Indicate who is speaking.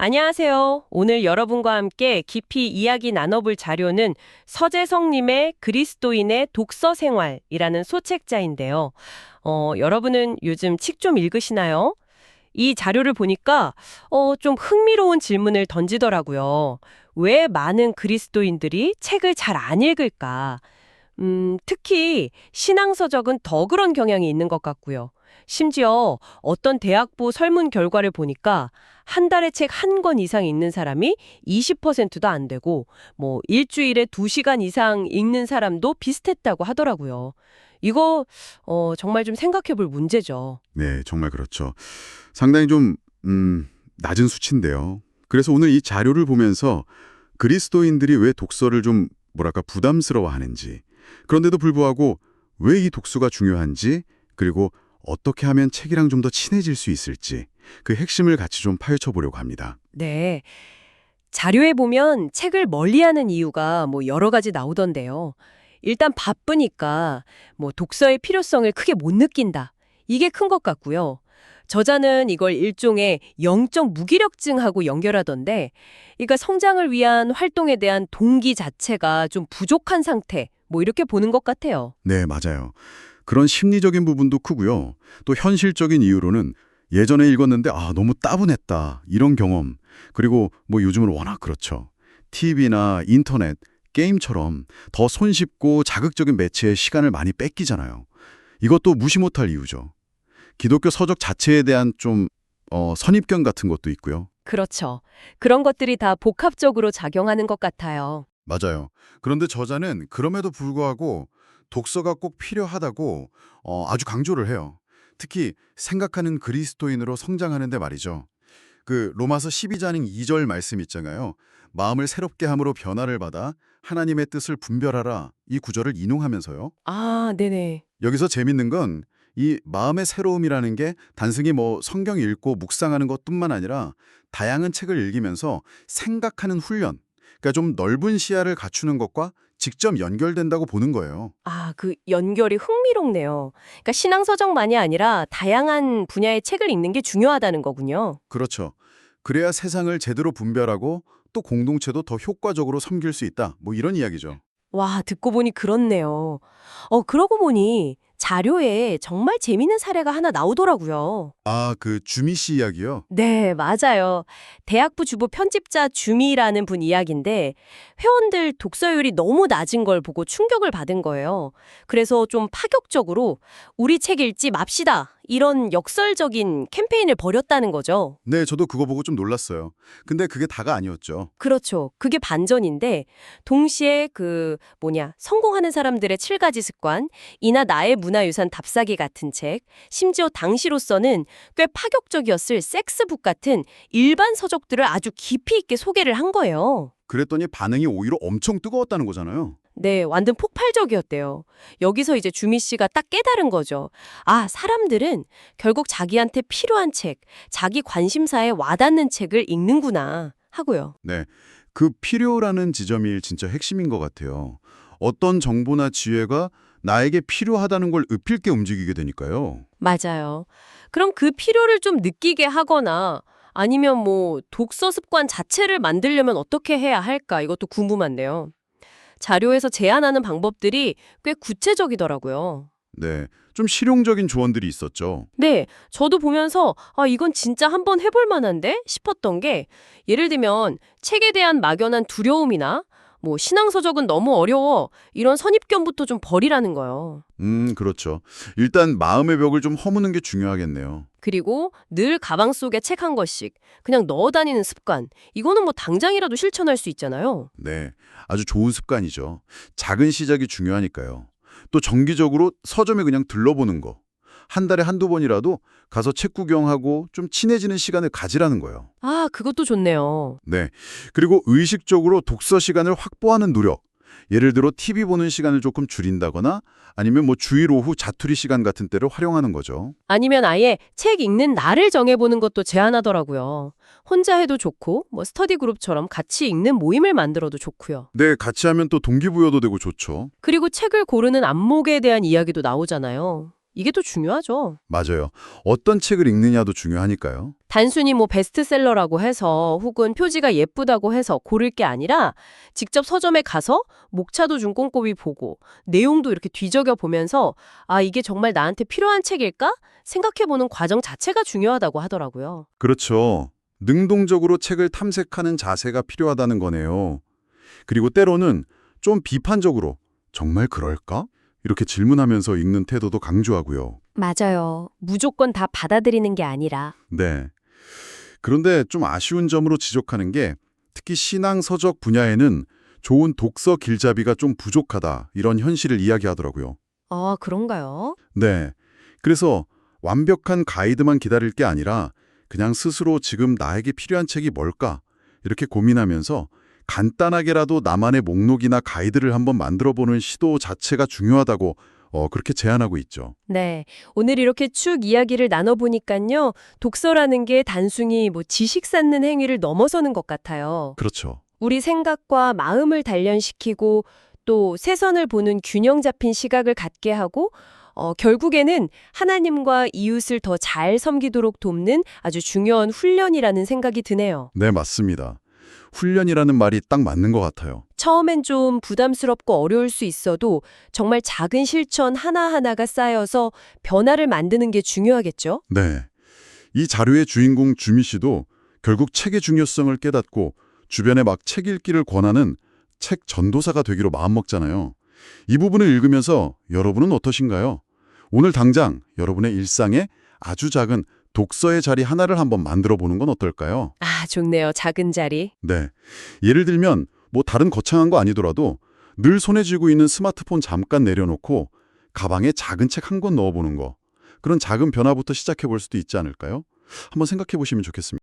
Speaker 1: 안녕하세요. 오늘 여러분과 함께 깊이 이야기 나눠볼 자료는 서재성님의 그리스도인의 독서 생활이라는 소책자인데요. 여러분은 요즘 책 좀 읽으시나요? 이 자료를 보니까 좀 흥미로운 질문을 던지더라고요. 왜 많은 그리스도인들이 책을 잘 안 읽을까? 특히 신앙서적은 더 그런 경향이 있는 것 같고요. 심지어 어떤 대학부 설문 결과를 보니까 한 달에 책 한 권 이상 읽는 사람이 20%도 안 되고 일주일에 2시간 이상 읽는 사람도 비슷했다고 하더라고요. 이거 정말 좀 생각해 볼 문제죠.
Speaker 2: 네, 정말 그렇죠. 상당히 좀 낮은 수치인데요. 그래서 오늘 이 자료를 보면서 그리스도인들이 왜 독서를 좀 뭐랄까 부담스러워하는지, 그런데도 불구하고 왜 이 독서가 중요한지, 그리고 어떻게 하면 책이랑 좀 더 친해질 수 있을지 그 핵심을 같이 좀 파헤쳐 보려고 합니다.
Speaker 1: 네. 자료에 보면 책을 멀리하는 이유가 여러 가지 나오던데요. 일단 바쁘니까 독서의 필요성을 크게 못 느낀다. 이게 큰 것 같고요. 저자는 이걸 일종의 영적 무기력증하고 연결하던데, 그러니까 성장을 위한 활동에 대한 동기 자체가 좀 부족한 상태, 이렇게 보는 것 같아요.
Speaker 2: 네, 맞아요. 그런 심리적인 부분도 크고요. 또 현실적인 이유로는 예전에 읽었는데 너무 따분했다 이런 경험. 그리고 요즘은 워낙 그렇죠. TV나 인터넷, 게임처럼 더 손쉽고 자극적인 매체에 시간을 많이 뺏기잖아요. 이것도 무시 못할 이유죠. 기독교 서적 자체에 대한 좀 선입견 같은 것도 있고요.
Speaker 1: 그렇죠. 그런 것들이 다 복합적으로 작용하는 것 같아요.
Speaker 2: 맞아요. 그런데 저자는 그럼에도 불구하고 독서가 꼭 필요하다고 아주 강조를 해요. 특히 생각하는 그리스도인으로 성장하는데 말이죠. 그 로마서 12장 2절 말씀 있잖아요. 마음을 새롭게 함으로 변화를 받아 하나님의 뜻을 분별하라. 이 구절을 인용하면서요.
Speaker 1: 아, 네네.
Speaker 2: 여기서 재밌는 건 이 마음의 새로움이라는 게 단순히 성경 읽고 묵상하는 것뿐만 아니라 다양한 책을 읽으면서 생각하는 훈련, 그러니까 좀 넓은 시야를 갖추는 것과 직접 연결된다고 보는 거예요.
Speaker 1: 아, 그 연결이 흥미롭네요. 그러니까 신앙서적만이 아니라 다양한 분야의 책을 읽는 게 중요하다는 거군요.
Speaker 2: 그렇죠. 그래야 세상을 제대로 분별하고 또 공동체도 더 효과적으로 섬길 수 있다. 이런 이야기죠.
Speaker 1: 와, 듣고 보니 그렇네요. 그러고 보니 자료에 정말 재밌는 사례가 하나 나오더라고요.
Speaker 2: 아, 그 주미 씨 이야기요?
Speaker 1: 네, 맞아요. 대학부 주부 편집자 주미라는 분 이야기인데 회원들 독서율이 너무 낮은 걸 보고 충격을 받은 거예요. 그래서 좀 파격적으로 우리 책 읽지 맙시다. 이런 역설적인 캠페인을 벌였다는 거죠.
Speaker 2: 네, 저도 그거 보고 좀 놀랐어요. 근데 그게 다가 아니었죠.
Speaker 1: 그렇죠. 그게 반전인데 동시에 성공하는 사람들의 7가지 습관, 이나 나의 문화유산 답사기 같은 책, 심지어 당시로서는 꽤 파격적이었을 섹스북 같은 일반 서적들을 아주 깊이 있게 소개를 한 거예요.
Speaker 2: 그랬더니 반응이 오히려 엄청 뜨거웠다는 거잖아요.
Speaker 1: 네, 완전 폭발적이었대요. 여기서 이제 주미 씨가 딱 깨달은 거죠. 아, 사람들은 결국 자기한테 필요한 책, 자기 관심사에 와닿는 책을 읽는구나 하고요.
Speaker 2: 네, 그 필요라는 지점이 진짜 핵심인 것 같아요. 어떤 정보나 지혜가 나에게 필요하다는 걸 의필게 움직이게 되니까요.
Speaker 1: 맞아요. 그럼 그 필요를 좀 느끼게 하거나 아니면 독서 습관 자체를 만들려면 어떻게 해야 할까? 이것도 궁금한데요. 자료에서 제안하는 방법들이 꽤 구체적이더라고요.
Speaker 2: 네, 좀 실용적인 조언들이 있었죠.
Speaker 1: 네, 저도 보면서 이건 진짜 한번 해볼 만한데 싶었던 게 예를 들면 책에 대한 막연한 두려움이나 신앙서적은 너무 어려워 이런 선입견부터 좀 버리라는 거예요.
Speaker 2: 그렇죠. 일단 마음의 벽을 좀 허무는 게 중요하겠네요.
Speaker 1: 그리고 늘 가방 속에 책 한 권씩 그냥 넣어 다니는 습관. 이거는 당장이라도 실천할 수 있잖아요.
Speaker 2: 네, 아주 좋은 습관이죠. 작은 시작이 중요하니까요. 또 정기적으로 서점에 그냥 들러보는 거. 한 달에 한두 번이라도 가서 책 구경하고 좀 친해지는 시간을 가지라는 거예요.
Speaker 1: 아, 그것도 좋네요.
Speaker 2: 네. 그리고 의식적으로 독서 시간을 확보하는 노력. 예를 들어 TV 보는 시간을 조금 줄인다거나 아니면 주일 오후 자투리 시간 같은 때를 활용하는 거죠.
Speaker 1: 아니면 아예 책 읽는 날을 정해보는 것도 제안하더라고요. 혼자 해도 좋고 스터디 그룹처럼 같이 읽는 모임을 만들어도 좋고요.
Speaker 2: 네, 같이 하면 또 동기부여도 되고 좋죠.
Speaker 1: 그리고 책을 고르는 안목에 대한 이야기도 나오잖아요. 이게 또 중요하죠.
Speaker 2: 맞아요. 어떤 책을 읽느냐도 중요하니까요.
Speaker 1: 단순히 뭐 베스트셀러라고 해서 혹은 표지가 예쁘다고 해서 고를 게 아니라 직접 서점에 가서 목차도 좀 꼼꼼히 보고 내용도 이렇게 뒤적여 보면서 아, 이게 정말 나한테 필요한 책일까? 생각해보는 과정 자체가 중요하다고 하더라고요.
Speaker 2: 그렇죠. 능동적으로 책을 탐색하는 자세가 필요하다는 거네요. 그리고 때로는 좀 비판적으로 정말 그럴까? 이렇게 질문하면서 읽는 태도도 강조하고요.
Speaker 1: 맞아요. 무조건 다 받아들이는 게 아니라.
Speaker 2: 네. 그런데 좀 아쉬운 점으로 지적하는 게 특히 신앙 서적 분야에는 좋은 독서 길잡이가 좀 부족하다 이런 현실을 이야기하더라고요.
Speaker 1: 아, 그런가요?
Speaker 2: 네. 그래서 완벽한 가이드만 기다릴 게 아니라 그냥 스스로 지금 나에게 필요한 책이 뭘까 이렇게 고민하면서 간단하게라도 나만의 목록이나 가이드를 한번 만들어보는 시도 자체가 중요하다고 그렇게 제안하고 있죠.
Speaker 1: 네. 오늘 이렇게 쭉 이야기를 나눠보니까요. 독서라는 게 단순히 뭐 지식 쌓는 행위를 넘어서는 것 같아요.
Speaker 2: 그렇죠.
Speaker 1: 우리 생각과 마음을 단련시키고 또 세선을 보는 균형 잡힌 시각을 갖게 하고 결국에는 하나님과 이웃을 더 잘 섬기도록 돕는 아주 중요한 훈련이라는 생각이 드네요.
Speaker 2: 네, 맞습니다. 훈련이라는 말이 딱 맞는 것 같아요.
Speaker 1: 처음엔 좀 부담스럽고 어려울 수 있어도 정말 작은 실천 하나하나가 쌓여서 변화를 만드는 게 중요하겠죠?
Speaker 2: 네. 이 자료의 주인공 주미 씨도 결국 책의 중요성을 깨닫고 주변에 막 책 읽기를 권하는 책 전도사가 되기로 마음먹잖아요. 이 부분을 읽으면서 여러분은 어떠신가요? 오늘 당장 여러분의 일상에 아주 작은 독서의 자리 하나를 한번 만들어 보는 건 어떨까요?
Speaker 1: 아, 좋네요. 작은 자리.
Speaker 2: 네. 예를 들면 뭐 다른 거창한 거 아니더라도 늘 손에 쥐고 있는 스마트폰 잠깐 내려놓고 가방에 작은 책 한 권 넣어보는 거. 그런 작은 변화부터 시작해 볼 수도 있지 않을까요? 한번 생각해 보시면 좋겠습니다.